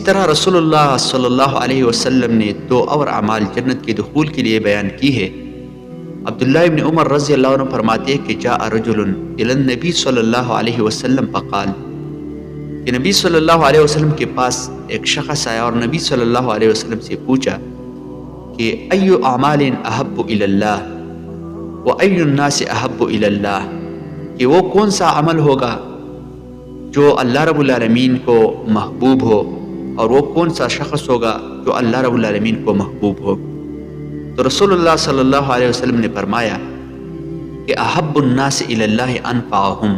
طرح رسول اللہ صلی اللہ علیہ وسلم نے دو اور اعمال جنت کے دخول کے لیے بیان کی ہے۔ عبداللہ ابن عمر رضی اللہ عنہ فرماتے ہیں کہ جاء رجل الی النبی صلی اللہ علیہ وسلم فقال، کہ نبی صلی اللہ علیہ وسلم کے پاس ایک شخص آیا اور نبی صلی اللہ علیہ وسلم سے پوچھا کہ ای اعمال احب الی اللہ و ای الناس احب الی اللہ، کہ وہ کون سا عمل ہوگا جو اللہ رب العالمین کو محبوب ہو اور وہ کون سا شخص ہوگا جو اللہ رب العالمین کو محبوب ہو۔ تو رسول اللہ صلی اللہ علیہ وسلم نے فرمایا کہ احب الناس الی اللہ انفعہم،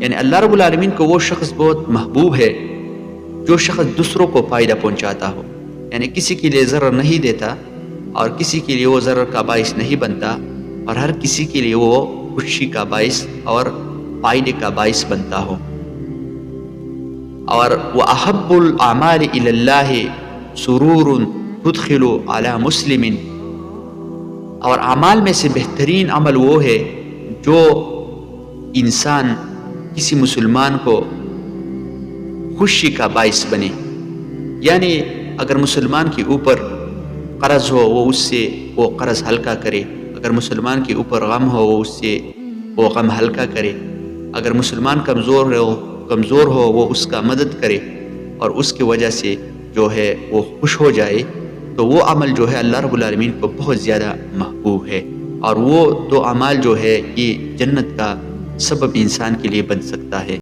یعنی اللہ رب العالمین کو وہ شخص بہت محبوب ہے جو شخص دوسروں کو فائدہ پہنچاتا ہو، یعنی کسی کے لیے ضرر نہیں دیتا اور کسی کے لیے وہ ضرر کا باعث نہیں بنتا، اور ہر کسی کے لیے وہ خوشی کا باعث اور فائدے کا باعث بنتا ہو۔ اور وَأَحَبُّ الْأَعْمَالِ إِلَى اللَّهِ سُرُورٌ تُدْخِلُ عَلَى مُسْلِمٍ، اور اعمال میں سے بہترین عمل وہ ہے جو انسان کسی مسلمان کو خوشی کا باعث بنے، یعنی اگر مسلمان کے اوپر قرض ہو وہ اس سے وہ قرض ہلکا کرے، اگر مسلمان کے اوپر غم ہو وہ اس سے وہ غم ہلکا کرے، اگر مسلمان کمزور ہو وہ اس کا مدد کرے اور اس کی وجہ سے جو ہے وہ خوش ہو جائے، تو وہ عمل جو ہے اللہ رب العالمین کو بہت زیادہ محبوب ہے، اور وہ دو اعمال جو ہے یہ جنت کا سبب انسان کے لیے بن سکتا ہے۔